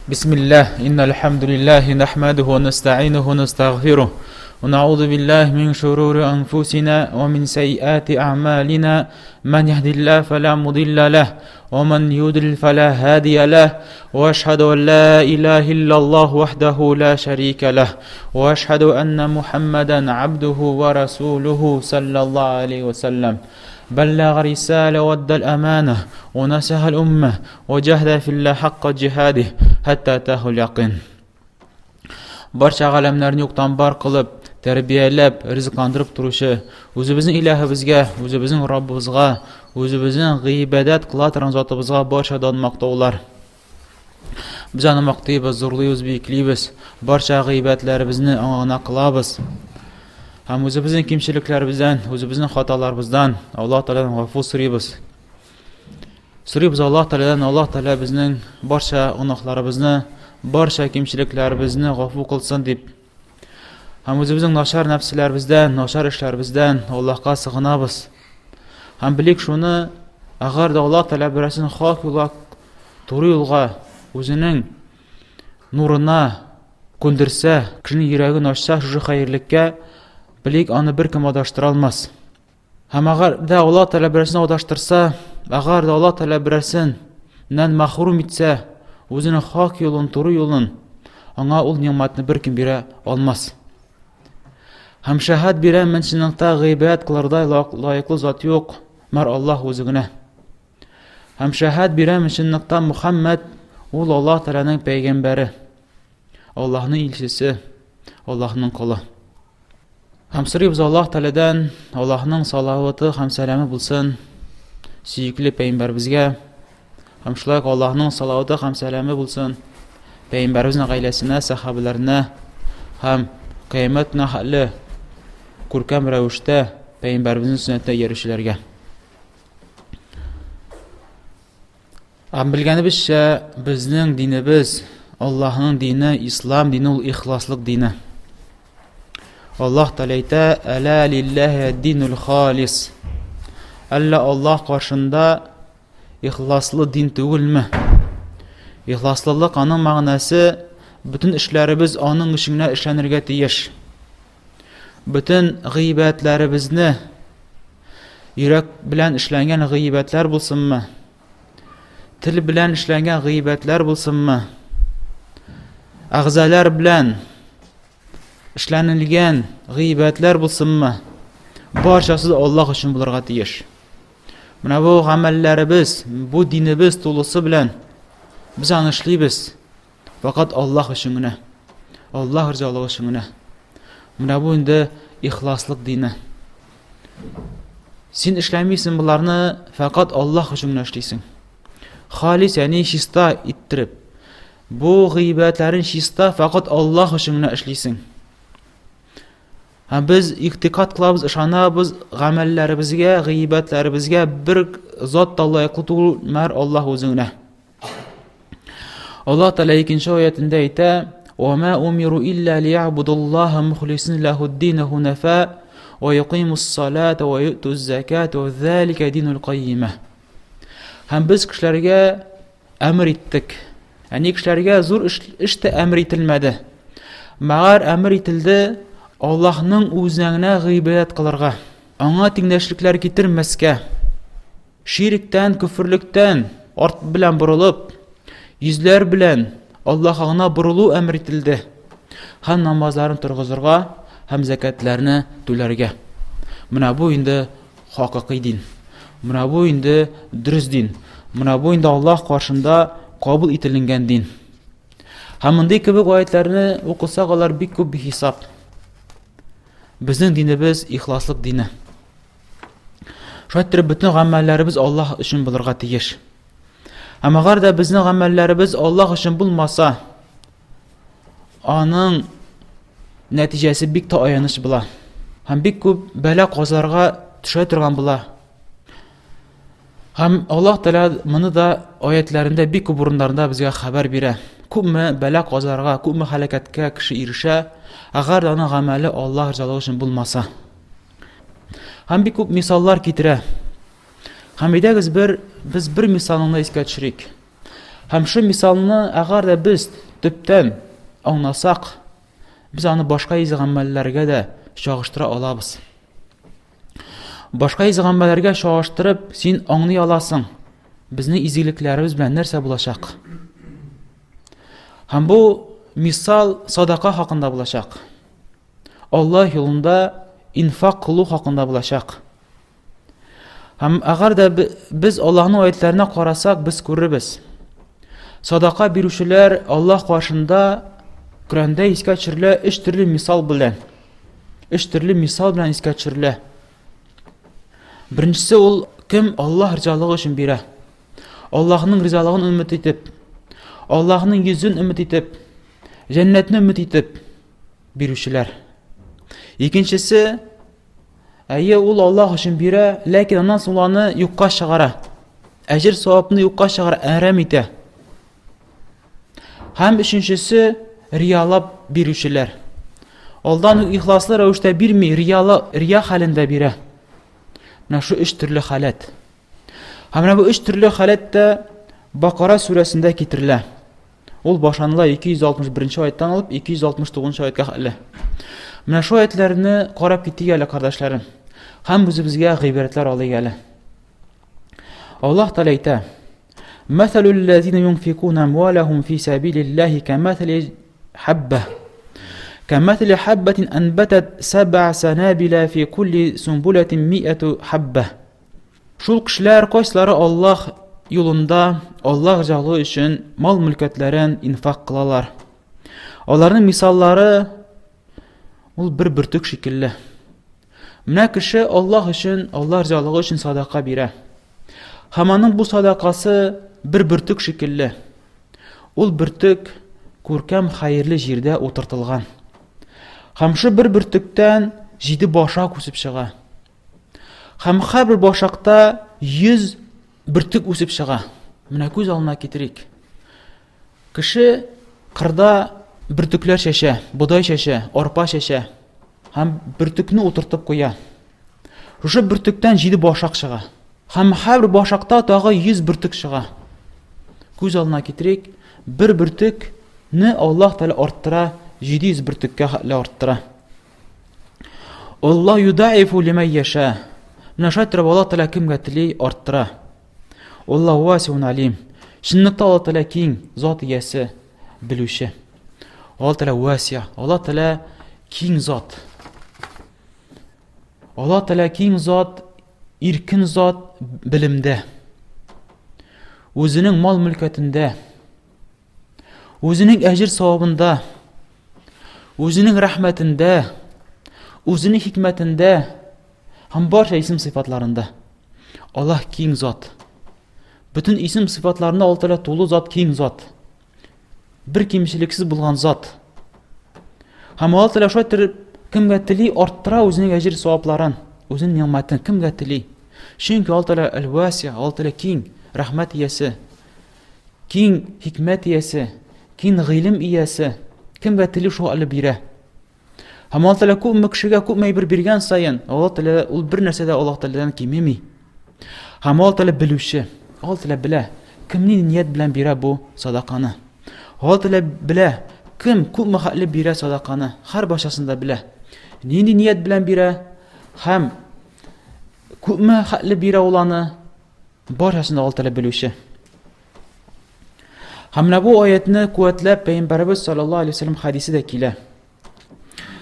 بسم الله إن الحمد لله نحمده ونستعينه ونستغفره ونعوذ بالله من شرور أنفسنا ومن سيئات أعمالنا من يهد الله فلا مضل له ومن يضلل فلا هادي له وأشهد أن لا إله إلا الله وحده لا شريك له وأشهد أن محمدا عبده ورسوله صلى الله عليه وسلم بلغ رسالة وأدى الأمانة ونصح الأمة وجاهد في الله حق جهاده حتى أتاه اليقين. Barcha alamlarni yo'qdan bor qilib, tarbiyalab, rizqlantirib turuvchi, o'zimizning ilohimizga, o'zimizning Robbimizga, o'zimizning g'ibodat qiladigan zotimizga barcha donmoqdalar. Biz uni maqtaymiz, zo'rlaymiz, buyuklaymiz. Barcha g'ibatlarimizni ong'ana qilamiz. Ham o'zimizning kimchiliklarimizdan, o'zimizning xatolarimizdan Alloh taoladan g'afur so'raymiz. Alloh taolo bizning barcha gunohlarimizni, barcha kimchiliklarimizni g'afur qilsin deb. Ham o'zimizning noshar nafslarimizdan, noshar ishlarimizdan Allohga sig'inamiz. Ham bilik shuni, agar Alloh taolo birasin haq yo'lga, to'g'ri yo'lga o'zining nurina ko'ndirsa, kishining yuragini ochsa, shu xayrlikka bilik uni bir kim adashtira olmas. Ham agar Alloh taolo birasin adashtirsa, agar Alloh taolo birasidan mahrum etsa, o'zining haq yo'lini, to'g'ri yo'lini, anga ul ne'matni bir kim bera olmas. Ham shahad beren menshininkda g'ibat qilarday loyiqli zot yo'q, mar Alloh o'zigina. Ham shahad beren menshininkda Muhammad ul Alloh taolaning payg'ambari, Allohning elchisi, Allohning quli. Ham so'raymiz Alloh taoladan, Allohning salovati ham salami bo'lsin suyukli payg'ambarimizga. Ham shulay Allohning salovati ham salami bo'lsin payg'ambarimizning oilasiga, sahobalarına, ham qiyomat nahli ko'rkam ravishda payg'ambarimizning sunnatiga erishishlarga. Ham bilganimizcha bizning dinimiz, Allohning dini, islom dini, ul ixloslik dini. Allah taala ayta: "Ala lillahi dinul xolis." Allah qarşında ixlosli din tug'ilmi? Ixloslilik aning ma'nosi bütün ishlarimiz onun ishingda ishlanirga tegish. Bütün g'ibatlarimizni yurak bilan ishlangan g'ibatlar bo'lsinmi? Til bilan ishlangan g'ibatlar bo'lsinmi? A'zolar bilan ishlanilgan g'ibatlar bo'lsinmi? Barchasi Alloh uchun bo'larga tegish. Mana bu amallarimiz, bu dinimiz to'lisi bilan biz ani ishlaymiz. Faqat Alloh uchungina, Alloh rizoligi uchungina. Mana bu endi ixloslik dini. Sen ishlamaysan bularni, faqat Alloh uchun ishlaysan. Xolis, ya'ni shista ittirib. Bu g'ibatlarin shista faqat Alloh uchun ishlaysan. Biz iqtiqod qilamiz, ishonamiz, amallarimizga, g'ibatlarimizga bir zot loyiqli tug'ilmar Alloh o'zingga. Alloh taolo 2-oyatida ayta: "Va ma umiru illa liya'budulloha mukhlisina lahud-din hunafa va yuqimus-salata va yutuz-zakata va zalika dinul qayyimah." Ham biz kishilarga amr etdik. Ya'ni kishilarga zo'r ishda amr etilmadi. Magar amr etildi Allohning o'zingga g'ibat qilarga, anga tengdoshliklar keltirmasga, shirkdan, kufrlikdan ort bilan burilib, yuzlar bilan Allohga burilu amr etildi. Ham namozlarni turg'izirga, ham zakatlarni to'larga. Mana bu endi haqiqiy din. Mana bu endi durust din. Mana bu endi Alloh qarshısında qabul etilgan din. Ham bunday kabi oyatlarni o'qisak, ular bek ko'p hisob. Bizning dinimiz ixloslik dini. Shunday bütün amallarimiz Alloh uchun bo'larga tegish. Ammo agarda bizning amallarimiz Alloh uchun bo'lmasa, aning natijasi bek ayonish bo'la. Ham bek ko'p bala qozlarga tusha turgan bo'la. Ham Alloh taolo buni da oyatlarida bek ko'p o'rinlarda bizga xabar beradi. Ko'pmi bala qozlarga, ko'pmi halokatga kishi erisha, agar uning amali Alloh rizoligi uchun bo'lmasa. Ham bir ko'p misollar keltiradi. Ham biz bir misolni esga tushiraylik. Һәм шу мисалны әгәр дә без төптән аңласак, без аны башка изгәмәлләргә дә чагыштыра алабыз. Башка изгәмәлләргә чагыштырып, син аңлый аласың, безнең изгелекләребез белән нәрсә булачак. Һәм бу мисал садака хакында булачак. Аллаһ юлында инфак кылу хакында булачак. Һәм әгәр дә без Аллаһның аятларына карасак, без күрербез. Садака бирүчеләр Аллаһ каршында Коръәндә искә төшерелә 3 төрле мисал белән. 3 төрле мисал белән искә төшерелә. Беренчесе ул кем Аллаһ ризалыгы өчен бирә. Аллаһның ризалыгын өмет итеп, Аллаһның йөзен өмет итеп, җәннәтне өмет итеп бирүчеләр. Икенчесе, ул Аллаһ өчен бирә, ләкин аннан соң аны юкка чыгара. Әҗер савапны юкка чыгара, әрәм итә. Һәм өченчесе риялап бирүчеләр. Алдан ихласлы рәвештә бирми, рия хәлендә бирә. Менә шу 3 төрле халәт. Һәм менә бу 3 төрле халәттә Бакара сүрәсендә китерелә. Ул башланыла 261 аяттан алып 269 аятка хәтле. Менә шу аятларны карап китик әле, кардәшләрем. Һәм үзебезгә гыйбрәтләр алыйк әле. Аллаһ Тәгалә әйтә: "Мәсәлу ллазина юнфикуна амвалахум фи сабилиллаһи камәсәли حبة أنبتت 7 سنابل في كل سنبلة 100 حبة." Шул кешеләр кайсылары Аллаһ юлында, Аллаһ ризалыгы өчен мал мөлкәтләрен инфак кылалар. Аларның мисаллары ул бер бөртек шикелле. Менә кеше Аллаһ өчен, Аллаһ ризалыгы өчен садака бирә. Һәм аның бу садакасы бер бөртек шикелле. Ул бөртек күркәм хәерле җирдә утыртылган. Һәм шу бер бөртектән 7 башак үсеп чыга. Һәм һәр башакта 100 бөртек үсеп чыга. Менә күз алдына китерик. Кеше кырда бөртекләр чәчә, бодай чәчә, арпа чәчә. Һәм бөртекне утыртып куя. Шушы бөртектән 7 башак чыга. Һәм һәр башакта тагы 100 бөртек чыга. Күз алдына китерик, бер бөртекне Аллаһ Тәгалә арттыра, 700 бөртеккә хәтле арттыра. Аллаһ юдаифу лиман яша. Менә шайтыр Аллаһ Тәгалә кемгә тели арттыра. Аллаһ васиун алим. Шунныкта Аллаһ Тәгалә киң зат иясе, белүче. Аллаһ Тәгалә васия, Аллаһ Тәгалә киң зат. Аллаһ Тәгалә киң зат, иркен зат белемдә. Үзенең мал мөлкәтендә, үзенең әҗир савабында, үзенең рәхмәтендә, үзенең хикмәтендә һәм барча исем сыйфатларында. Аллаһ киң зат. Bütün исем сыйфатларында Аллаһ Тәгалә тулы зат, киң зат. Бер кимчелексез булган зат. Һәм Аллаһ Тәгалә шайтыр кемгә тели арттыра үзенең әҗир савапларын, үзенең ниъмәтен кемгә тели. Чөнки Аллаһ Тәгалә әл-Васия, Аллаһ Тәгалә киң рәхмәт иясе, киң хикмәт иясе, киң гыйлем иясе, кемгә тели шул әле бирә. Һәм Аллаһ Тәгалә күпме кешегә күпме әйбер биргән саен, Аллаһ Тәгалә ул бер нәрсәдә Аллаһ Тәгаләдән кимеми. Һәм Аллаһ Тәгалә белүче, Аллаһ Тәгалә белә, кемнең ният белән бирә бу садаканы. Аллаһ Тәгалә белә, кем күпме хәтле бирә садаканы, һәр башасында белә. Нинди ният белән бирә һәм күпме хәтле бирә ул аны, барчасын Аллаһ Тәгалә белүче. Һәм менә бу аятны куәтләп Пәйгамбәрбез саллаллаһу алейһи ва саллям хадисе дә килә.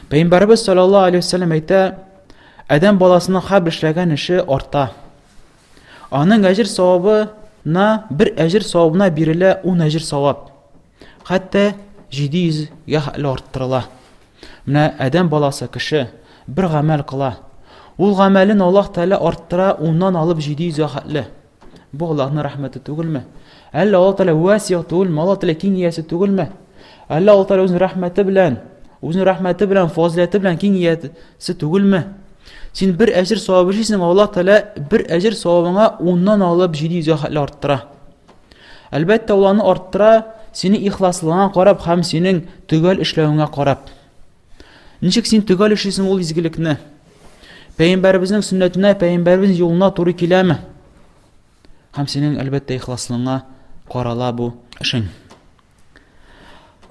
Пәйгамбәрбез саллаллаһу алейһи ва саллям әйтә: "Адәм баласының һәр эшләгән эше арта. Аның әҗир савабына, бер әҗир савабына бирелә 10 әҗир савап. Хәтта 700-гә хәтле арттырыла." Менә адәм баласы кеше бер гамәл кыла. Ул гамәлен Аллаһ Тәгалә арттыра, уннан алып 700-гә хәтле. Бу Аллаһның рәхмәте түгелме? Әллә Аллаһ Тәгалә васия түгелме? Аллаһ Тәгалә киң иясе түгелме? Әллә Аллаһ Тәгалә үзенең рәхмәте белән, фазиләте белән киң иясе түгелме? Син бер әҗир савабы җисең, Аллаһ Тәгалә бер әҗир савабыңа уннан алып 700-гә хәтле арттыра. Әлбәттә, ул аны арттыра синең ихласлыгыңа карап һәм синең төгәл эшләвеңә карап. Ничек син төгәл эшлисең ул изгелекне? Пәйгамбәребезнең сөннәтенә, Пәйгамбәребезнең юлына туры киләме? Һәм синең әлбәттә ихласлыгыңа карала бу эшең.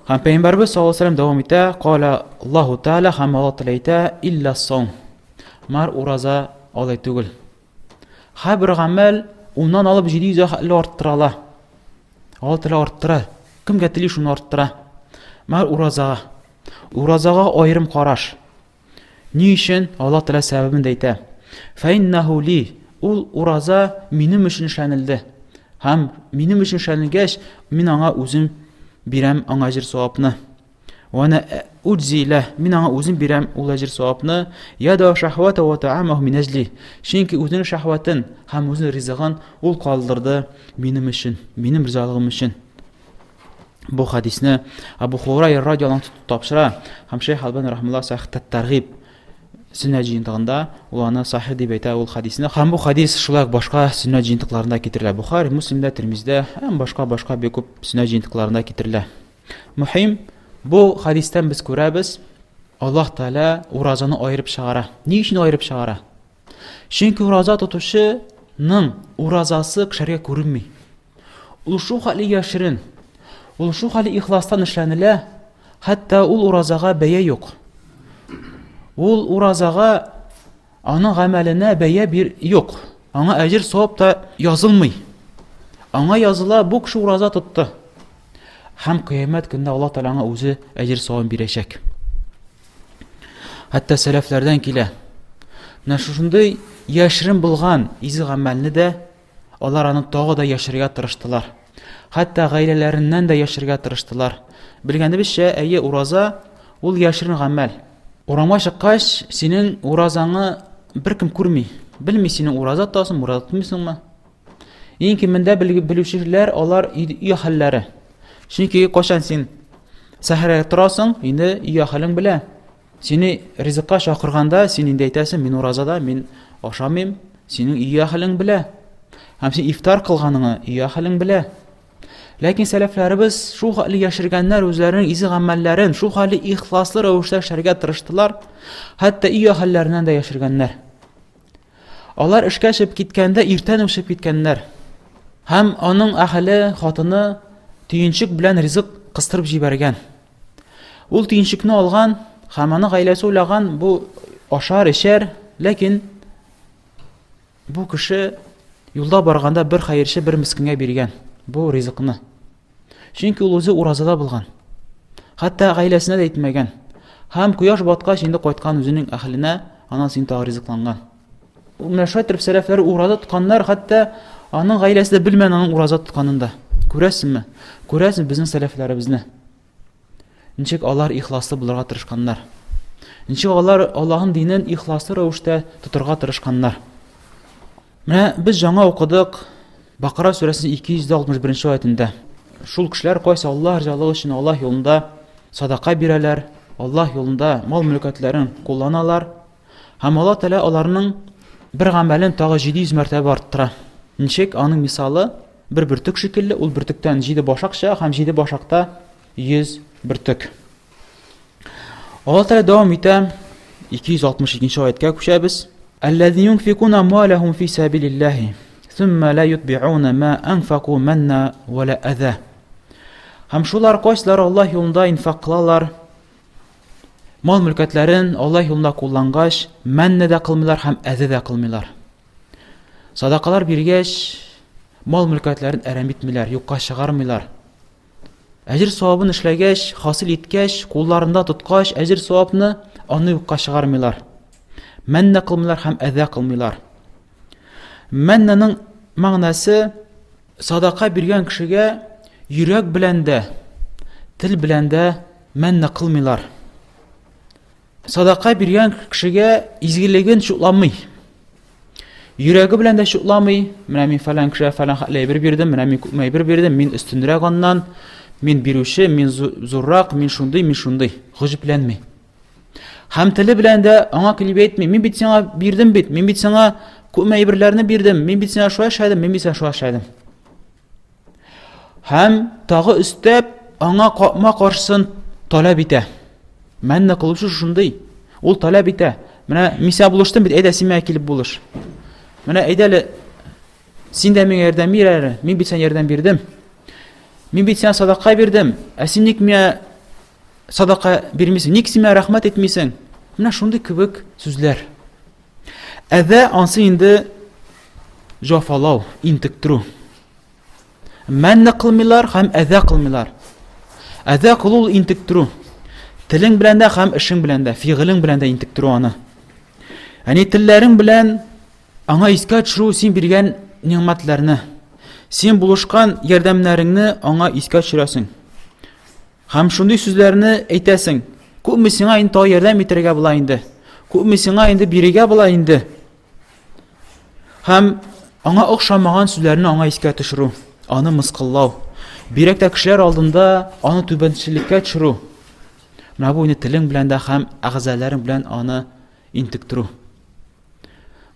Һәм Пәйгамбәрбез саллаллаһу алейһи ва сәллям дәвам итә, "Кала Аллаһу Тәала һәм Аллаһ Тәала әйтә, илля саум." Мар ураза алай түгел. Һәр гамәл уннан алып 700 хәтле арттырала. Аллаһ Тәала арттыра. Кемгә тели шуны арттыра? Мар уразага. Уразага аерым караш. Ни өчен? Аллаһ Тәала сәбәбен әйтә. Фәиннәһу ли, ул ураза минем өчен эшләнелде. Һәм минем өчен эшләнелгәч, мин аңа үзем бирәм аңа җир савапны. Вана уджила, мин аңа үзем бирәм ул җир савапны. Яда шахвата ва таамаху мин аҗли. Чөнки үзенең шахватын һәм үзенең ризыгын ул калдырды минем өчен, минем ризалыгым өчен. Бу хадисне Абу Хурайра радиалlahu анху тапшыра. Һәм Шейх Албани рахмаллаһу сахих тәргиб сүннәт җыентыгында ул аны сахих дип әйтә ул хадисне. Һәм бу хадис шулай башка сүннәт җыентыкларында китерелә. Бухари, Муслимдә, Тирмиздә һәм башка бик күп сүннәт җыентыкларында китерелә. Мөһим, бу хадистан без күрәбез, Аллаһ Тәала уразаны аерып чыгара. Ни өчен аерып чыгара? Чөнки ураза тотучының уразасы кешегә күренми. Ул шул хәле яшерен, ул шул хәле ихластан эшләнелә, хәтта ул уразага бәя юк. Ул уразага аның гамәленә бәя бир юк. Аңа әҗир савап та язылмый. Аңа языла, бу кеше ураза тотты. Һәм кыямәт көндә Аллаһ Тәала аңа үзе әҗир савап бирәчәк. Хәтта сәләфләрдән килә. Менә шушындый яшерен булган изе гамәлне дә алар аны тагы да яшерергә тырыштылар. Хәтта гаиләләреннән дә яшерергә тырыштылар. Белгәнебезчә, әйе, ураза ул яшерен гамәл. Урамга чыккач, синең уразаңны беркем күрми. Белми синең ураза тотасың, ураза тотмыйсыңмы? Иң кимендә белүчеләр алар үй хәлләре. Чөнки кашан син сәхәргә торасың, инде үй хәлең белә. Сине ризыкка чакырганда, син инде әйтәсең, мин уразада, мин ашамыйм, синең үй хәлең белә. Һәм син ифтар кылганыңны үй хәлең белә. Ләкин сәләфләребез шул хәле яшергәннәр үзләренең изе гамәлләрен шул хәле ихласлы рәвештә эшләргә тырыштылар, хәтта үй хәлләреннән дә яшергәннәр. Алар эшкә чыгып киткәндә иртән үк чыгып киткәннәр. Һәм аның әһле, хатыны төенчек белән ризык кыстырып җибәргән. Ул төенчекне алган, һәм аны гаиләсе уйлаган, бу ашар, эчәр, ләкин бу кеше юлда барганда бер хәерче, бер мискенгә биргән бу ризыкны. Чөнки ул үзе уразада булган. Хәтта гаиләсенә дә әйтмәгән. Һәм кояш баткач инде кайткан үзенең әһленә, ана син тагы ризыкланган. Менә шулай итеп сәләфләр ураза тотканнар, хәтта аның гаиләсе дә белмәгән аның ураза тотканын да. Күрәсезме? Күрәсез безнең сәләфләребезне. Ничек алар ихласлы булырга тырышканнар. Ничек алар Аллаһның динен ихласлы рәвештә тотырга тырышканнар. Менә без жаңа укыдык Бакара сүрәсенең 261 аятында. Шул кешеләр кайсы Аллаһ ризалыгы өчен Аллаһ юлында садака бирәләр, Аллаһ юлында мал-мөлкәтләрен кулланалар. Һәм Аллаһ Тәала аларның бер гамәлен тагы 700 мәртәбә арттыра. Ничек? Аның мисалы бер бөртек шикелле, ул бөртектән 7 башакча һәм 7 башакта 100 бөртек. Аллаһ Тәала дәвам итә, 262 аятка күчәбез. Аллазина юнфикуна амвалахум фи сабилиллаһи thumma la yutbi'una ma anfaqu manna wala adha. Һәм шулар кайсылар Аллаһ юлында инфак кылалар, мал-мөлкәтләрен Аллаһ юлында куллангач, мәнне дә кылмыйлар һәм әзә дә кылмыйлар. Садакалар биргәч, мал-мөлкәтләрен әрәм итмиләр, юкка чыгармыйлар. Әҗир савабын эшләгәч, хасил иткәч, кулларында тоткач, әҗир савапны аны юкка чыгармыйлар. Мәнне кылмыйлар һәм әзә кылмыйлар. Мәннәнең мәгънәсе садака биргән кешегә йөрәк белән дә, тел белән дә мәнне кылмыйлар. Садака биргән кешегә изгелеген шутламый. Йөрәге белән дә шутламый. Менә мин фалан кешегә фалан хәтле бирдем, менә мин күпме бирдем, мин өстенрәк аннан, мин бирүче, мин зуррак, мин шундый, гыҗипләнми. Һәм теле белән дә аңа килеп әйтми, мин бит сиңа бирдем бит, мин бит сиңа күпме әйберләрне бирдем, мин бит сиңа шулай эшләдем, мин бит сиңа шулай эшләдем. Һәм тагы өстәп аңа капма каршысын таләп итә. Мәнне кылучы шундый. Ул таләп итә. Менә мисә булыштым бит, әйдә сиңа килеп булыш. Менә әйдәле син дә миңа ярдәм бир әле, мин бит сиңа ярдәм бирдем. Мин бит сиңа садака бирдем, син ник миңа садака бирмисең? Ник син миңа рәхмәт этмисең? Менә шундый кебек сүзләр. Әҙә ансы инде җафалау, интектерү. Мәнне кылмыйлар һәм әҙә кылмыйлар. Әҙә кылу интектерү. Телең белән дә һәм эшең белән дә, фигылең белән дә интектерү аны. Яни телләрең белән аңа искә төшерү син биргән ниғмәтләрне, син булышкан ярдәмнәреңне аңа искә төшерәсең. Һәм шундый сүзләрне әйтәсең. Күпме сиңа инде ярдәм итәргә була инде. Күпме сиңа инде бирергә була инде. Һәм аңа охшамаган сүзләрне аңа искә төшерү, аны мыскыллау. Бирәк тә кешеләр алдында аны түбәнчелеккә төшерү. Менә бу инде телең белән дә һәм әгъзаларың белән аны интектерү.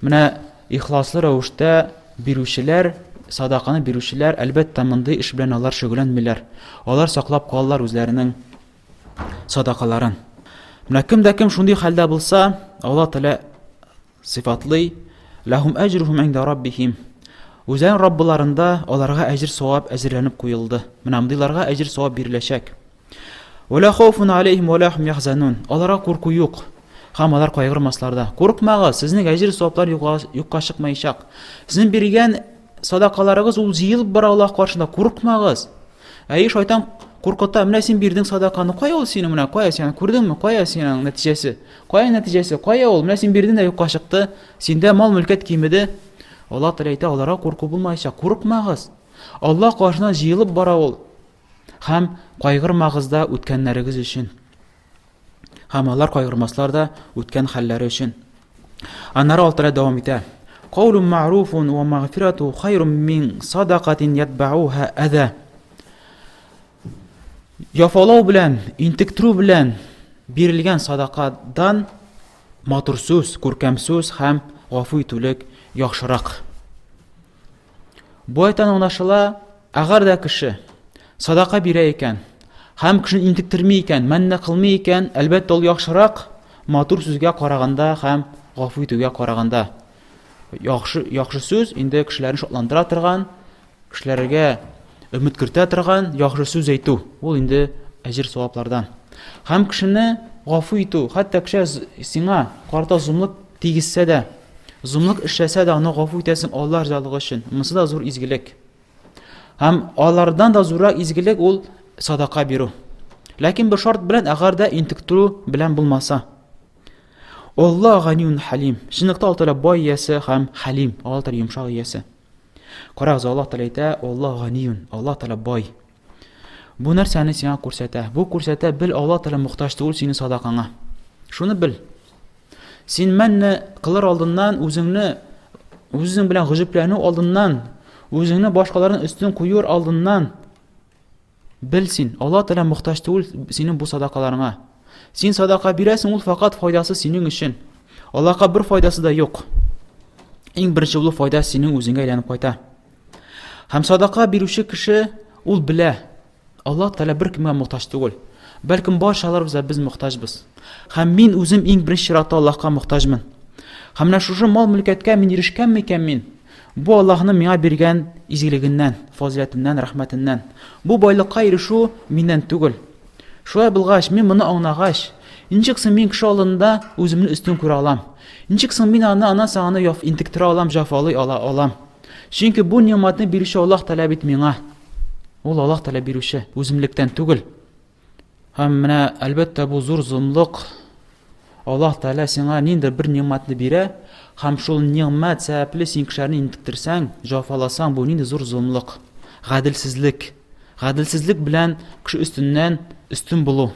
Менә ихласлы рәвештә бирүчеләр, садаканы бирүчеләр әлбәттә мондый эш белән алар шөгыльләнмиләр. Алар саклап калалар үзләренең садакаларын. Менә кемдә кем шундый хәлдә булса, Аллаһ Тәгалә сифатлый: "Лахум аҗрухум инда раббихим". Үзләренең Раббыларында аларга әҗр-савап әзерләнеп куелды. Менә мондыйларга әҗр-савап биреләчәк. "Вала хауфун алейхим вала хум яхзанун". Аларга курку юк. Һәм алар кайгырмаслар да. Курыкмагыз, сезнең әҗр-саваплар юкка чыкмаячак. Сезнең биргән садакаларыгыз ул җыелып бара Аллаһ каршында. Курыкмагыз. Шайтан куркыта, менә син бирдең садаканы, кая ул синең, менә кая син, күрдеңме, кая синең нәтиҗәсе? Кая нәтиҗәсе? Кая ул? Менә син бирдең дә юкка чыкты. Синдә мал-мөлкәт кимеде. Аллаһ Тәгалә әйтә, аларга курку булмаячак. Курыкмагыз. Аллаһ каршына җыелып бара ул. Һәм кайгырмагыз да үткәннәрегез өчен. Һәм алар кайгырмаслар да үткән хәлләре өчен. Аннары Аллаһ Тәгалә дәвам итә. "Каулун ма'руфун ва магфирату хайрун мин садақатин ятбауха аза". Яфалау белән, интектерү белән бирелгән садакадан матур сүз, күркәм сүз һәм гафу итүлек яхшырак. Бу айтан аңлашыла, әгәр дә кеше садака бирә икән, һәм кешене интектерми икән, мәнне кылмый икән, әлбәттә ул яхшырак матур сүзгә караганда һәм гафу итүгә караганда. Яхшы сүз инде кешеләрне шатландыра торган, кешеләргә өмет кертә торган яхшы сүз әйтү. Ул инде әҗр-саваплардан. Һәм кешене гафу итү, хәтта кеше сиңа карта зулымлык тигезсә дә, зулымлык эшләсә дә, аны гафу итәсең Аллаһ ризалыгы өчен. Монысы да зур изгелек. Һәм алардан да зуррак изгелек ул садака бирү. Ләкин бер шарт белән, әгәр дә интектерү белән булмаса. Аллаһ ганиюн халим. Шунлыктан Аллаһ Тәгалә бай иясе һәм халим, Аллаһ Тәгалә йомшак иясе. Карагыз, Аллаһ Тәгалә әйтә, Аллаһ ганиюн, Аллаһ Тәгалә бай. Бу нәрсәне сиңа күрсәтә. Бу күрсәтә, бил Аллаһ Тәгалә мохтаҗ түгел синең садакаңа. Шуны бил. Син мәнне кылыр алдыннан үзең белән гыҗипләнү алдыннан, үзеңне башкалардан өстен куюр алдыннан бил син, Аллаһ Тәгалә мохтаҗ түгел синең бу садакаларыңа. Син садака бирәсең, ул фақат файдасы синең өчен. Аллаһка бер файдасы да юк. Иң беренче ул файда синең үзеңгә әйләнеп кайта. Һәм садака бирүче кеше ул белә, Аллаһ Тәгалә бер кемгә мохтаҗ түгел. Бәлкем барчаларыбыз без мохтаҗбыз. Һәм мин үзем иң беренче чиратта Аллаһка мохтаҗмын. Һәм менә шушы мал-мөлкәткә мин ирешкәнме икән мин? Бу Аллаһның миңа биргән изгелегеннән, фазиләтеннән, рәхмәтеннән. Бу байлыкка ирешү миннән түгел. Шулай булгач, мин моны аңлагач, ничек соң мин кеше алдында үземне өстен күрә алам? Ничек соң мин аны саңаны интектерә алам, җафалый алам? Чөнки бу ниъмәтне бирүче Аллаһ Тәгалә бит миңа. Ул Аллаһ Тәгалә бирүче, үземлектән түгел. Һәм менә әлбәттә бу зур зулымлык. Аллаһ Тәгалә сиңа ниндидер бер ниъмәтне бирә, һәм шул ниъмәт сәбәпле син кешеләрне интектерсәң, җафаласаң, бу нинди зур зулымлык, гаделсезлек. Гаделсезлек белән кеше өстеннән üstün булу.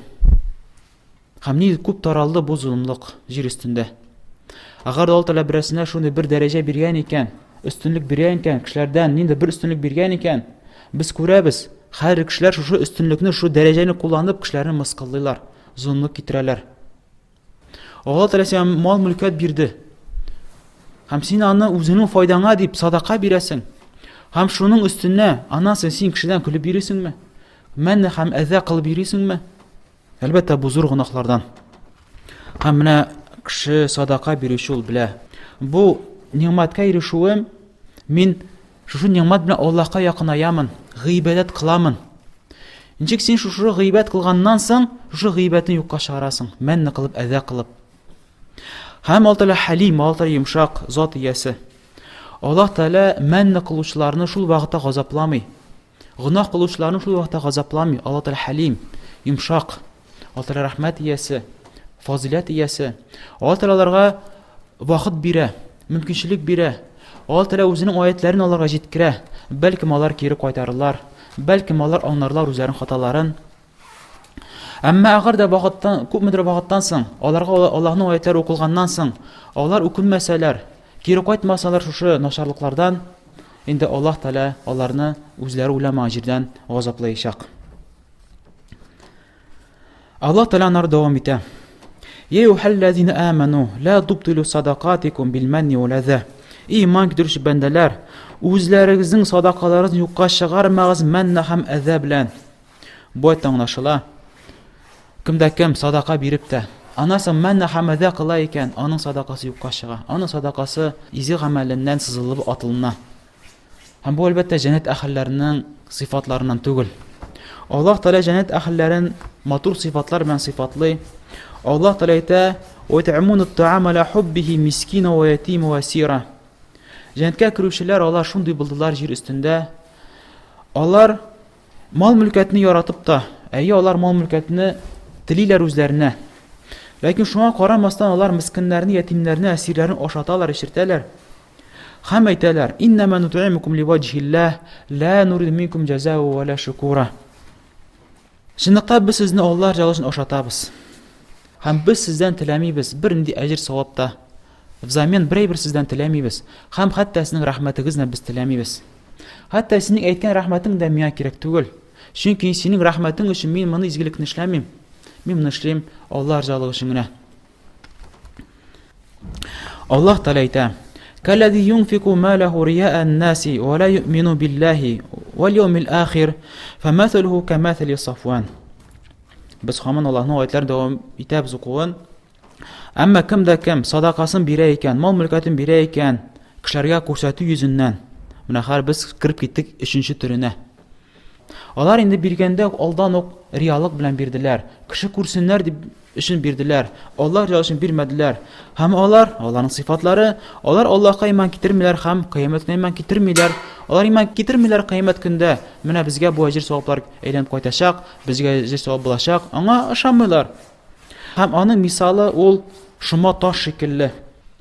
Һәм ни күп таралды бу зулымлык җир өстендә. Әгәр Аллаһ Тәгалә берсенә шундый бер дәрәҗә биргән икән, өстенлек биргән икән, кешеләрдән нинди бер өстенлек биргән икән, без күрәбез, һәр кешеләр шушы өстенлекне, шу дәрәҗәне кулланып кешеләрне мыскыллыйлар, зулымлык китерәләр. Аллаһ Тәгалә сиңа мал-мөлкәт бирде. Һәм син аны үзеңнең файдаңа дип садака бирәсең. Һәм шуның өстенә анасы син кешедән көлеп бирисеңме? Мәнне һәм әзә кылып бирисеңме? Әлбәттә бу зур гынаһлардан. Һәм менә кеше садака бирүче ул белә. Бу ниъмәткә ирешүем, мин шушы ниъмәт белән Аллаһка якынаямын, гыйбадәт кыламын. Ничек син шушы гыйбат кылганнан соң, шушы гыйбатны юкка чыгарасың, мәнне кылып, әза кылып. Һәм Аллаһ Тәала Халим, Аллаһ Тәала йомшак зат иясе. Аллаһ Тәала мәнне кылучыларны шул вакытта газапламый. Гынах кылучыларны шул вакытта газапламый. Аллаһ Тәала Халим, йомшак. Аллаһ Тәала рәхмәт иясе, фазилат иясе. Аллаһ Тәала аларга вакыт бирә, мөмкинчелек бирә. Аллаһ Тәала үзенең аятларын аларга җиткерә. Бәлкем алар кире кайтарырлар, бәлкем алар аңларлар үзләренең хаталарын. Әмма агар да вакыттан, күпмедер вакыттан соң, аларга Аллаһның аятлары укылганнан соң, алар үкенмәсәләр, кире кайтмасалар шушы начарлыклардан, инде Аллаһ Тәала аларны үзләре уйламаган җирдән газаплаячак. Аллаһ Тәала нар дәвам итә. Я юхаллазина аману ла тубтилу садақатикум билманни валаза. Иман китерүче бәндәләр, үзләрегезнең садакаларыгызны юкка чыгармагыз мәнне һәм әза белән. Бу әйтән аңлашыла. Кемдә кем садака биреп тә, анасы мәнне һәм әза кыла икән, аның садакасы юкка чыга. Аның садакасы изи гамәленнән сызылып атылына. Һәм бу әлбәттә җәннәт әһелләренең сыйфатларыннан түгел. Аллаһ Тәала җәннәт әһелләрен матур сыйфатлар белән сыйфатлый. Аллаһ Тәала әйтә: "Ва ta'amunu at-ta'ama la hubbihi miskina wa yatima wa asira." Җәннәткә керүчеләр алар шундый булдылар җир өстендә. Алар мал-мөлкәтне яратып та, алар мал-мөлкәтне телиләр үзләренә. Ләкин шуңа карамастан алар мискиннәрне, ятимнәрне, асирләрне ашаталар, эшертәләр. Һәм әйтәләр: "Иннама нут'имукум ливаҗһиллаһ, ла нуриду минкум җазаа ва ла шукура." Шундый без сезне Аллаһ җәзасын ашатабыз. Һәм без сездән теләмибез бер нинди әҗр савапта. Взамен бер сездән теләмибез. Һәм хәтта сезнең рәхмәтегезне без теләмибез. Хәтта синең әйткән рәхмәтең дә миңа кирәк түгел. Чөнки синең рәхмәтең өчен мин моны изгелекне эшләмим. Мин моны эшлим Аллаһ ризалыгы өчен генә. Аллаһ Тәала әйтә: "Каллади юнфику малаху рия'a ан-наси ва ла ю'мину биллаһи вал йawmil ахир, фаматhalуhu камаthali Сафван." Без һаман Аллаһның аятларын дәвам итәбез укуын. Әмма кемдә кем садакасын бирә икән, мал-мөлкәтен бирә икән, кешеләргә күрсәтү йөзеннән. Менә хәзер без кирип киттек 3нче төренә. Алар инде биргәндә алдан ук риялык белән бирделәр. Кеше күрсеннәр дип өчен бирделәр. Аллаһ җәзасын бирмәделәр. Һәм аларның сыйфатлары, алар Аллаһка иман китермиләр һәм кыямәт көненә иман китермиләр. Алар иман китермиләр кыямәт көндә. Менә безгә бу әҗр саваплар әйләнеп кайтачак, безгә әҗр савап булачак. Аңа ышанмыйлар. Һәм аның мисалы ул шома таш шикелле.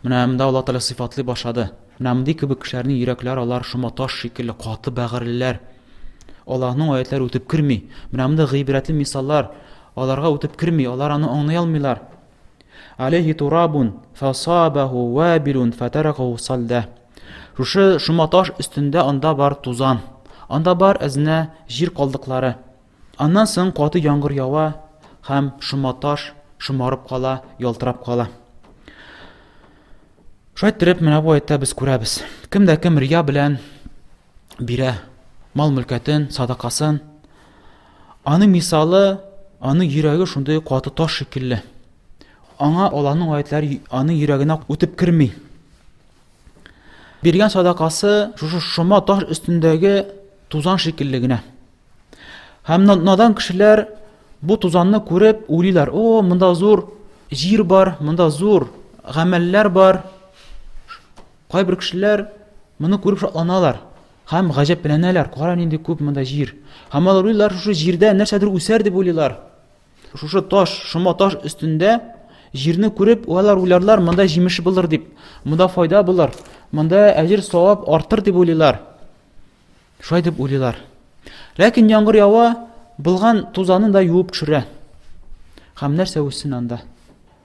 Менә монда Аллаһ Тәала сыйфатлый башлады. Менә мондый кебек кешеләрнең йөрәкләре алар шома таш шикелле каты бәгырьлеләр. Аллаһның аятлары үтеп кирми. Менә монда гыйбрәтле мисаллар аларга үтеп кирми, алар аны аңлый алмыйлар. Алейхи турабун фасабаху вабилун фатаракаху салда. Шушы шома таш өстендә анда бар тузан, анда бар әзнә җир калдыклары. Аннан соң каты яңгыр ява һәм шома таш шомарып кала, ялтырап кала. Шулай итеп менә бу аятта без күрәбез. Кемдә кем рия белән бирә мал-мөлкәтен, садакасын, аның мисалы, аның йөрәге шундый каты таш шикелле. Аңа Аллаһның аятлары аның йөрәгенә үтеп кирми. Биргән садакасы шушы шома таш өстендәге тузан шикелле генә. Һәм надан кешеләр бу тузанны күреп уйлыйлар: "О, монда зур җир бар, монда зур гамәлләр бар." Кайбер кешеләр моны күреп шатланалар һәм гаҗәпләнәләр: "Кара нинди күп монда җир." Һәм алар уйлыйлар: "Шушы җирдә нәрсәдер үсәр" дип уйлыйлар. Шушы таш, шома таш өстендә җирне күреп, алар уйларлар: "Монда җимеше булыр" дип, "Монда файда булыр, монда әҗр савап артыр" дип уйлыйлар. Шулай дип уйлыйлар. Ләкин яңгыр ява, булган тузанны да юып төшерә. Һәм нәрсә үссен анда?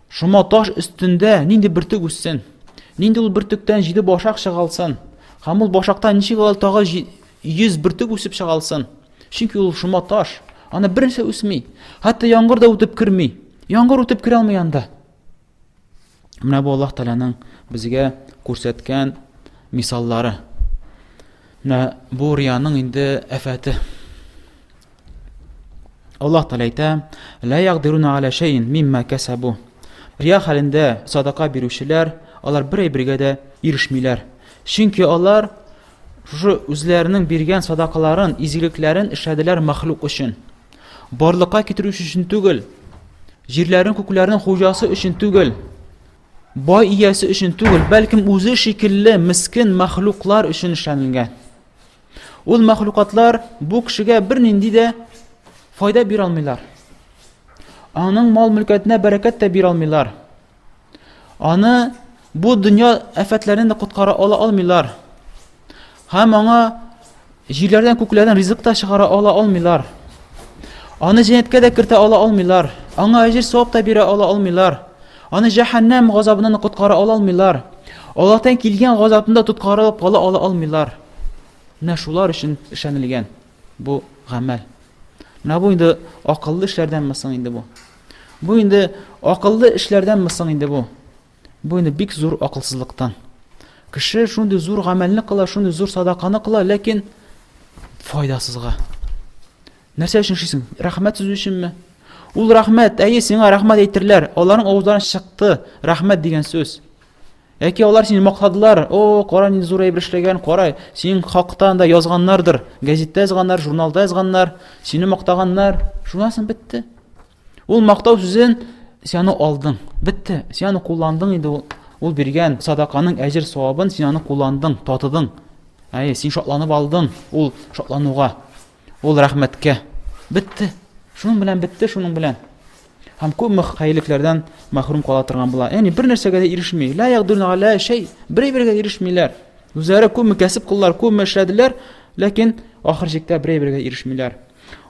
Шома таш өстендә нинди бөртек үссен? Нинди ул бөртектән 7 башак чыгалсын? Һәм ул башактан ничек ул тагы 100 бөртек үсеп чыгалсын? Чөнки ул шома таш, аны бернәрсә үсми. Хәтта яңгыр да үтеп кирми. Яңгыр үтеп кирә алмый анда. Менә бу Аллаһ Тәаланың безгә күрсәткән мисаллары. Менә бу рияның инде афаты. Аллаһ Тәала әйтә: "Ла ягдируна аля шайин мимма касабу." Рия хәлендә садака бирүчеләр, алар бер-бергә дә ирешмиләр. Чөнки алар шушы үзләренең биргән садакаларын, изгелекләрен эшләделәр мәхлук өчен. барлыкка китерү өчен түгел, җирләрен, күкләрнең хуҗасы өчен түгел, бай иясе өчен түгел, бәлкем үзе шикелле мискин мәхлуклар өчен эшләнелгән. Ул мәхлукатлар бу кешегә бернинди дә файда бирә алмыйлар. Аның мал-мөлкәтенә бәрәкәт тә бирә алмыйлар. Аны бу дөнья афәтләреннән дә коткара ала алмыйлар. Һәм аңа җирләрдән, күкләрдән ризык та чыгара ала алмыйлар. Аны җәннәткә дә кертә ала алмыйлар. Аңа әҗер савап та бирә ала алмыйлар. Аны җәһәннәм газабыннан коткара ала алмыйлар. Аллаһтан килгән газабында тоткарылып кала ала алмыйлар. Менә шулар өчен эшләнелгән бу гамәл. Менә бу инде акыллы эшләрдән соң инде бу. Бу инде акыллы эшләрдән соң инде бу. Бу инде бик зур акылсызлыктан. Кеше шундый зур гамәлне кыла, шундый зур садаканы кыла, ләкин файдасызга. Нәрсә өчен эшлисең? Рәхмәт сүзе өченме? Ул рәхмәт, әйе, сиңа рәхмәт әйтерләр. Аларның авызларынан чыкты рәхмәт дигән сүз. Яки алар сине мактадылар. О, кара нинди зур әйбер эшләгән, кара, синең хакта да язганнардыр. Гәзиттә язганнар, журналда язганнар, сине мактаганнар. Шуннан бетте. Ул мактау сүзен син алдың. Бетте. Син кулландың инде ул биргән садаканың әҗер савабын син кулландың, татыдың. Әйе, син шатланып алдың ул шатлануга. Ул рәхмәткә. Бетте. Шуның белән бетте, шуның белән. Һәм күп хәйрлекләрдән мәхрүм кала торган була. Ягъни бер нәрсәгә дә ирешми. Ла ягдурна ала шәй, бер-бергә ирешмиләр. Үзләре күпме кәсеп кыллар, күпме эшләделәр, ләкин ахыр чиктә бер-бергә ирешмиләр.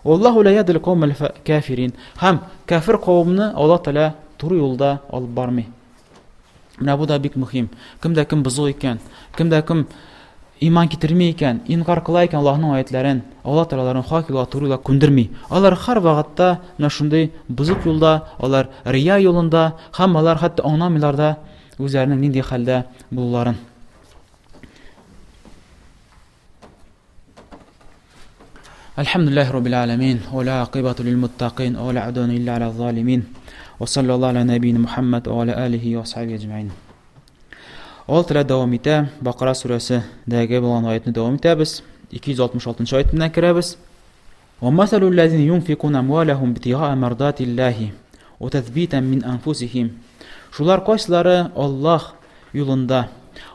Аллаһу ла ядил кавмал кафирин. Һәм кафир кавымны Аллаһ Тәала туры юлда алып бармый. Менә бу да бик мөһим. Кемдә кем бозу икән, кемдә кем иман китермәй икән, инкар кыла икән Аллаһның аятларын, Аллаһ Тәаланың хак юлга туры юлга күндерми. Алар һәр вакытта менә шундый бузык юлда, алар рия юлында, һәм алар хәтта аңламыйлар да үзләренең нинди хәлдә булуларын. Алхамдулиллаһи раббил аламин, ва ла акибату лил муттақин, ва ла удвана илля аля залимин. Ва саллаллаху аля набийина Мухаммад ва аля алихи ва сахбихи аҗмаин. Ул тәлә дәвам итә. Бакара сүрәсе дәге булган аятны дәвам итәбез. 266 аятына керәбез. Ва масалул лазина юнфикуна амвалахум битига мардатиллаһи ва тәthбитан мин анфусихим. Шулар кайсылары Аллаһ юлында,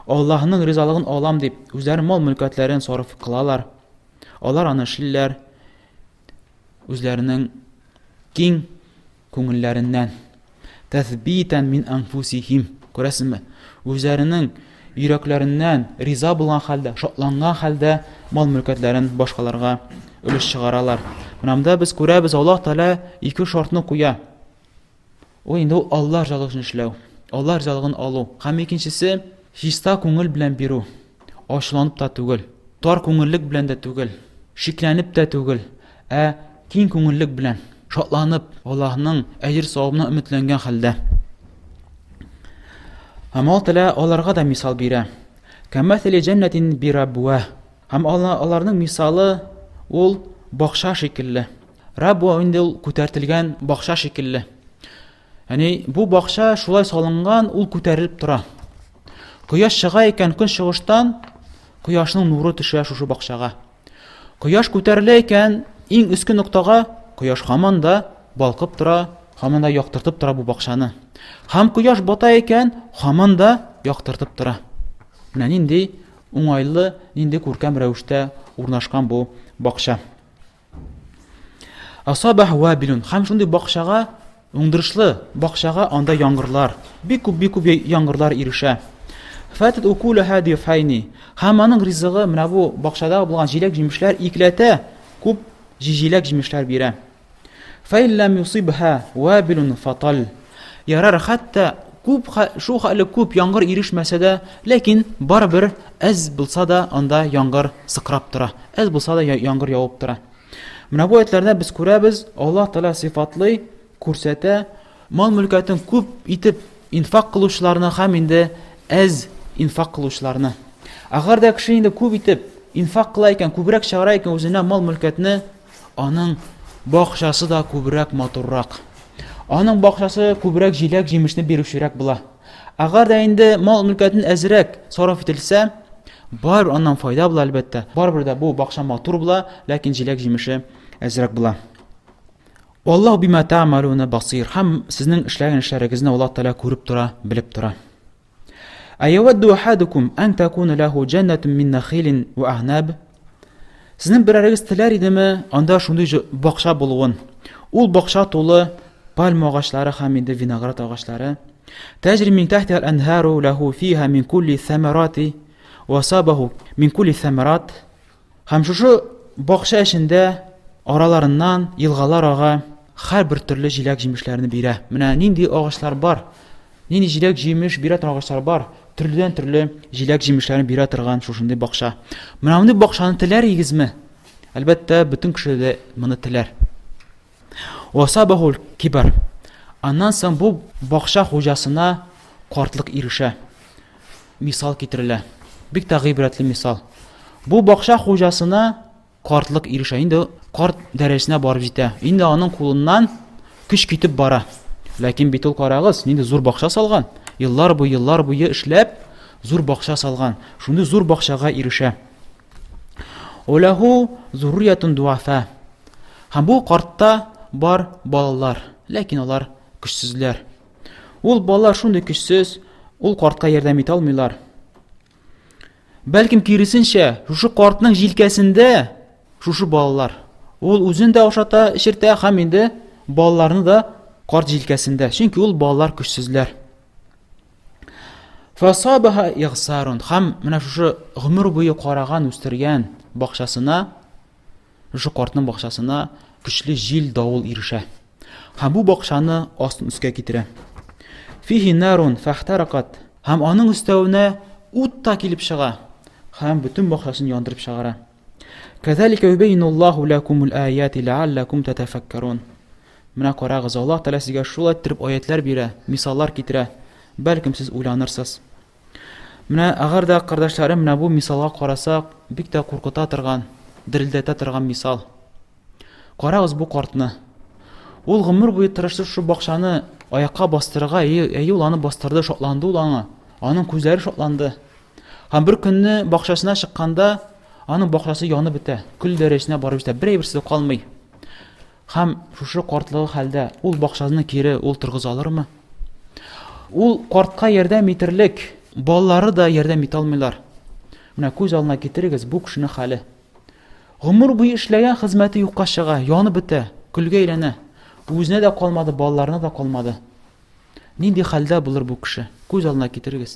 Аллаһның ризалыгын алам дип үзләренең мал-мөлкәтләрен сарыф кылалар. Алар аны эшлиләр үзләренең киң күңелләреннән. Тәthбитан мин анфусихим. Күрәсезме? Үзләренең йөрәкләреннән риза булган хәлдә, шатланган хәлдә мал-мөлкәтләрен башкаларга өлеш чыгаралар. Менә без күрәбез, Аллаһ Тәала ике шартны куя. Ул инде Аллаһ ризалыгын эшләү, Аллаһ ризалыгын алу. Һәм икенчесе чиста күңел белән бирү. Ашланып та түгел, тар күңеллек белән дә түгел, шикләнеп тә түгел, киң күңеллек белән шатланып, Аллаһның әҗер савабына өметләнгән хәлдә. Һәм Аллаһ Тәала аларга да мисал бирә. Кәмәсәли җәннәтин бирабуа. Һәм аларның мисалы ул бакча шикелле. Рабуа инде ул күтәртелгән бакча шикелле. Яни бу бакча шулай салынган, ул күтәрелеп тора. Кояш чыга икән көн чыгыштан, кояшның нуры төшә шушы бакчага. Кояш күтәрелә икән иң үске ноктага, кояш һаман да балкып тора, һаман да яктыртып тора бу бакчаны. Һәм кояш бата икән, һаман да яктыртып тора. Менә нинди уңайлы, нинди күркәм рәвештә урнашкан бу бакча. Асабах вабилун. Һәм шундый бакчага, уңдырышлы бакчага анда яңгырлар, бик күп яңгырлар ирешә. Фатат укула хади файни. Һәм аның ризыгы менә бу бакчада булган җиләк-җимешләр икләтә, күп җиләк-җимешләр бирә. Файлам юсибха вабилун фатал. Ярар хәтта шу хәле күп яңгыр ирешмәсә дә, ләкин барыбер әз булса да анда яңгыр сыкрап тора. Әз булса да яңгыр явып тора. Менә бу аятьләрдә без күрәбез, Аллаһ Тәала сыйфатлый күрсәтә мал-мөлкәтен күп итеп инфак кылучыларны һәм инде әз инфак кылучыларны. Агар да кеше инде күп итеп инфак кыла икән, күбрәк чыгара икән үзенә мал-мөлкәтне, аның бакчасы да күбрәк матуррак. Аның бакчасы күбрәк җиләк-җимешне бирүчерәк була. Агар да инде мал-мөлкәтен әзрәк сарыф ителсә, бар аннан файда була әлбәттә. Барбер дә бу бакча матур була, ләкин җиләк-җимеше әзрәк була. Wallahu bima ta'maluna basir. Ham sizning ishlagan ishlaringizni Alloh taolo ko'rib tura, bilib tura. Ayawaddu ahadukum an takuna lahu jannatun min nakhilin wa ahnab. Sizning birarigiz tilar edimi, anda shunday bog'cha bo'lgan. Ul bog'cha to'li palma ağaçları ham indi vinograt ağaçları. Tajri min tahtiha al-anharu lahu fiha min kulli thamarati wa sabahu min kulli thamarat. Ham şu bog'cha içinde aralarından yılğalar ağa her bir türlü jilak jimişlerini bire. Mına nindi ağaçlar var. Nindi jilak jimiş bire ağaçlar var. Türlüden türlü jilak jimişlerini bire tırgan şuşunday bog'cha. Mına bu bog'chani tiler yigizmi? Elbette bütün kişiler de bunu tiler. Wasabahul kibar. Ondan so'ng bu bog'cha hocasına qortliq irişe. Misal keltiriladi. Bir ibratli misal. Bu bog'cha hocasına qortliq irişe. Endi qort darajasına borib yetadi. Endi onun qo'lidan kuch ketib bora. Lakin bitul qarag'iz, endi zo'r bog'cha salgan. Yıllar bo'yi ishlab zo'r bog'cha salgan. Shunday zo'r bog'chaga irişe. Olahu zurriyatun duafa. Ham bu qortda bar balalar, lakin ular güçsüzler. Ul balalar şunday güçsüz, ul qortqa yardım ete almıyorlar. Belkim kirisinçe, şu qortning jilkasinde şu balalar. Ul uzun da oşata işirte ham endi balalarını da qort jilkasinde. Çünkü ul balalar güçsüzler. Fasabaha ighsarun. Ham mana şu ömür boyu qaragan o'stirgan bog'chasına, şu qortning bog'chasına güçlü jil davul irişe. Ham bu bog'chani ostun üstga ketire. Fihi narun fahtarakat. Ham onun üstüne utta kelib çıga. Ham bütün bog'chasini yondirib çıgara. Kazalika yubayyinullahu lakumul ayati la'allakum tatafakkarun. Mana qarag'iz, Alloh taolo sizga shulay ettirib oyatlar bera, misollar keltira. Balkim siz o'ylanirsiz. Mana agarda qardoshlarım, mana bu misolga qarasak, bitta qo'rqita turgan, dirildata turgan misol. Qarag'iz bu qortni. Ul g'umur bo'yi tirishib shu bog'chani oyoqqa bostirga, ularni bostirdi, shotlandı ularni. Onun ko'zlari shotlandı. Ham bir kunni bog'chasına chiqqanda, onun bog'chasi yonib bitdi. Kul darajasına borib bitdi. Bir-birsiz qolmay. Ham shu qortliq holda ul bog'chasini keri o'ltirg'iz olurmi? Ul qortqa yordam etirlik, bolalari da yordam eta olmaylar. Mana ko'z oldina keltirigiz bu kishini hali. G'umur bo'yi ishlagan xizmati yo'qqa chiqa, yonib bitdi, kulga aylana. O'zine de qolmadi, bolalarına da qolmadi. Nindi holda bular bu kishi? Ko'z oldina keltirigiz.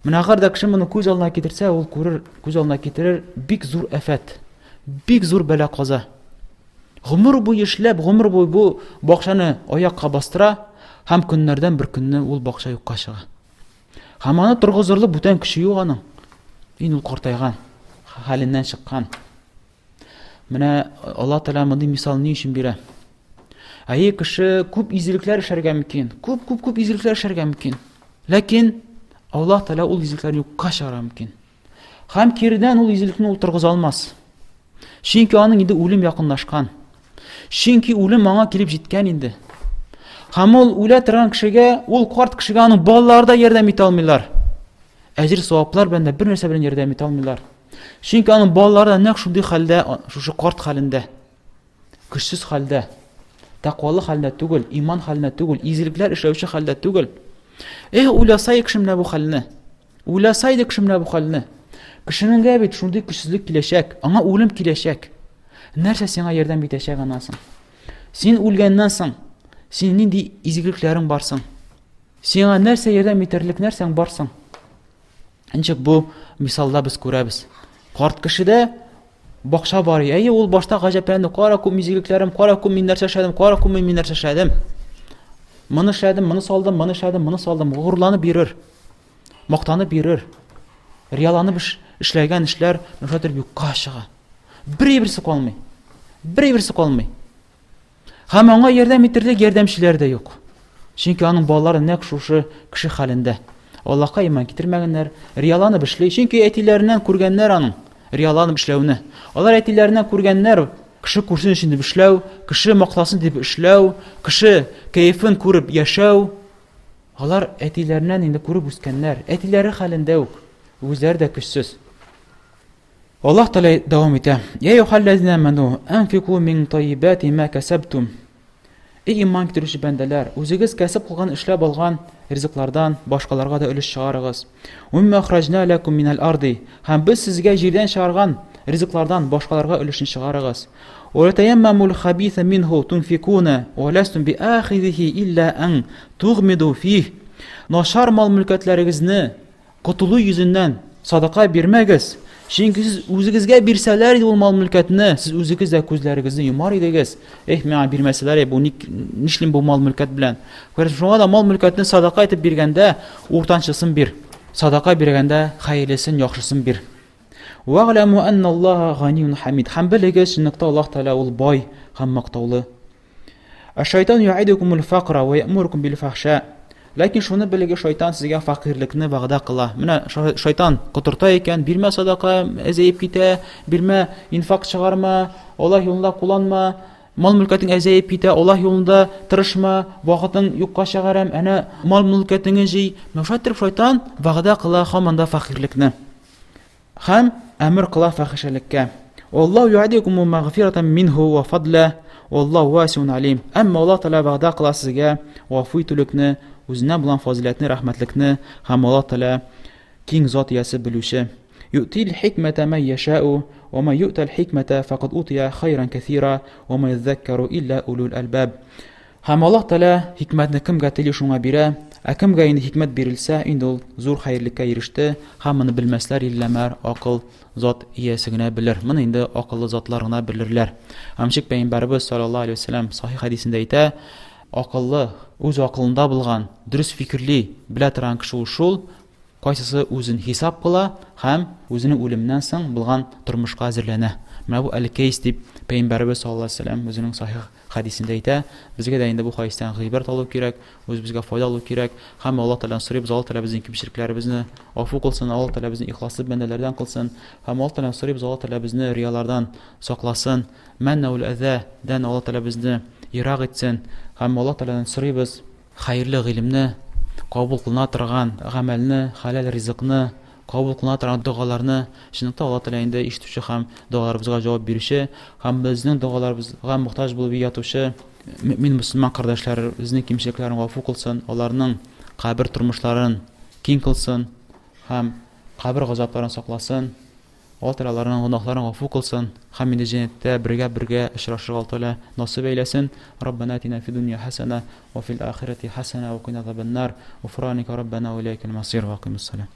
Mana agarda kishi buni ko'z oldina keltirsa, ul ko'rir, ko'z oldina keltirir bik zo'r afat, bik zo'r bala qazo. G'umur bo'yi ishlab, g'umur bo'yi bu bog'chani oyoqqa bostira, ham kunlardan bir kunni ul bog'cha yo'qqa chiqa. Hamani turg'izirli butan kishi yo'q aning. Endi ul qortaygan, halinden chiqqan. Mana Alloh taolo bunday misolni uchun beradi. Ay kishi ko'p iziliklar ishargan mumkin, ko'p iziliklar ishargan mumkin. Lakin Alloh taolo ul iziliklarni yo'qqa chiqara mumkin. Ham keridan ul izilikni o'ltirg'iza olmas. Chunki uning endi o'lim yaqinlashgan. Chunki o'lim menga kelib jetgan endi. Ham ul o'la turgan kishiga, ul qort kishiga uning bolalari da yordam eta olmaylar. Ajr savoblar bilan bir narsa bilan yordam eta olmaylar. Chunki uning bolalari naq shunday holda, shu qort holida, kuchsiz holda, taqvoli holda tugul, iymon holda tugul, iziliklar ishlovchi holda tugul. O'ylasaydik shimna bu holni. O'ylasaydik shimna bu holni. Kishining gabi shunday kuchsizlik kelashak, anga o'lim kelashak. Narsa senga yordam etashak anasin. Sen o'lgandan so'ng sening izgiliklaring borsin. Senga narsa yordam etarlik narsang borsin. Ancak bu misolda biz ko'ramiz. Qort kishida bog'cha bor. Ul boshda g'ajablandi. Qora kum izgiliklarim, qora kum min narsa ishladim, qora kum min narsa ishladim. Mana ishladim, mana soldim, mana ishladim, mana soldim. G'urlanib berir. Maqtanib berir. Riyalanib ishlagan ishlar nishotir yo'qqa chiqa. Bir-birisi qolmay. Bir-birisi qolmay. Ham ona yordam etirlik yordamchilar da yo'q. Chunki uning bolalari naq shu kishi holida. Allohga iymon keltirmaganlar, riyalanib ishlaydi. Chunki aytilaridan ko'rganlar uning riyalanib ishlovni. Ular aytilaridan ko'rganlar kishi ko'rsin uchun deb ishlav, kishi maqtasin deb ishlav, kishi kayfin ko'rib yashav. Ular aytilaridan endi ko'rib o'sganlar, aytilari holida yo'q. O'zlari da kuchsiz. Allah Teala devam ete. Ya eyyuhellezine amenu enfiku min tayyibati ma kasabtum. Ey iman getirүче бәндәләр, үзегез кәсеп кылган эшләп алган ризыклардан башкаларга да өлеш чыгарыгыз. Умма хрajna lakum minal ardi. Һәм без сезгә җирдән чыгарган ризыклардан башкаларга өлешне чыгарыгыз. Wa tayammamul khabitha minhu tunfikuna wa lastum bi akhidhihi illa an tughmidu fihi. Нашар мал мөлкәтләрегезне котылу йөзеннән садака бирмәгез. Чөнки сез үзегезгә бирсәләр иде ул мал мөлкәтне, сез үзегез дә күзләрегезне йомар идегез. Миңа бирмәсәләр, бу нишлим бу мал мөлкәт белән? Күрәсез, шуңа да мал мөлкәтне садака итеп биргәндә уртанчысын бир. Садака биргәндә хәерлесен, яхшысын бир. Вa'lamu anna Аллаха ганиюн хамид. Һәм белегез, чынлыкта Аллаһ Тәала ул бай һәм мактаулы. Аш-шайтан ю'идукумул фақра ва я'мурукум бил фахша. Ләкин шуны белеге, шайтан сезгә факыйрлекне вәгъдә кыла. Менә шайтан котырта икән, бирмә садака, әзәеп китә, бирмә инфак чыгарма, Аллаһ юлында кулланма, мал мөлкәтең әзәеп китә, Аллаһ юлында тырышма, вакытың юкка чыгарам, әнә мал мөлкәтеңне җый. Мәшәттер шайтан вәгъдә кыла һаманда факыйрлекне. Һәм әмер кыла фахишәлеккә. Аллаһу ю'идукум магфирatan минху ва фадла, валлаһу васиун алим. Әмма Аллаһ Тәала вәгъдә кыла сезгә гафу итүлекне, үзенә булган фазиләтне, рәхмәтлекне, һәм Аллаһ Тәала киң зат иясе белүче. Ю'тил хикмәта ман яшау ва ман ю'тал хикмәта фақад утия хайран каthira ва ма язаккару илля улул албаб. Һәм Аллаһ Тәала хикмәтне кемгә тели шуңа бирә, кемгә инде хикмәт бирелсә, инде ул зур хәерлеккә иреште, һәм моны белмәсләр илләмәр акыл зат иясе генә белер. Моны инде акыллы затлар гына белерләр. Һәмчик пәйгамбәрбез саллаллаһу алейхи ва саллям сахих хадисендә әйтә, акыллы, үз акылында булган, дөрес фикерли белә торган кеше ул шул, кайсысы үзен хисап кыла һәм үзенең үлемнән соң булган тормышка әзерләнә. Менә бу әл-Кейс дип пәйгамбәрбез саллаллаһу алейхи ва саллям үзенең сахих хадисендә әйтә. Безгә дә инде бу хадистән гыйбрәт алу кирәк, үзебезгә файда алу кирәк. Һәм Аллаһ Тәаләдән сорыйбыз, Аллаһ Тәалә безнең кимчелекләребезне гафу кылсын, Аллаһ Тәалә безне ихласлы бәндәләрдән кылсын. Һәм Аллаһ Тәаләдән сорыйбыз, Аллаһ Тәалә безне риялардан сакласын, мәннә вал әзәдән Аллаһ Тәалә безне ирак итсен. Һәм Аллаһ Тәаләдән сорыйбыз хәерле гыйлемне, кабул кылына торган гамәлне, халал ризыкны, кабул кылына торган дугаларны. Чынлыкта Аллаһ Тәалә инде ишетүче һәм дугаларыбызга җавап бирүче, һәм безнең дугаларыбызга мохтаҗ булып ятучы мөмин мөселман кардәшләребезнең кимчелекләрен гафу кылсын, аларның кабер тормышларын киң кылсын һәм кабер газапларын сакласын. Аллаһ Тәалә аларның гөнаһларын гафу кылсын һәм инде җәннәттә бергә очрашырга Аллаһ Тәалә насыйп әйләсен. Раббана атина фид дунья хасана ва фил ахирати хасана ва кина азабан нар. Гуфраника раббана ва илайкал масир. Ва акимус салам.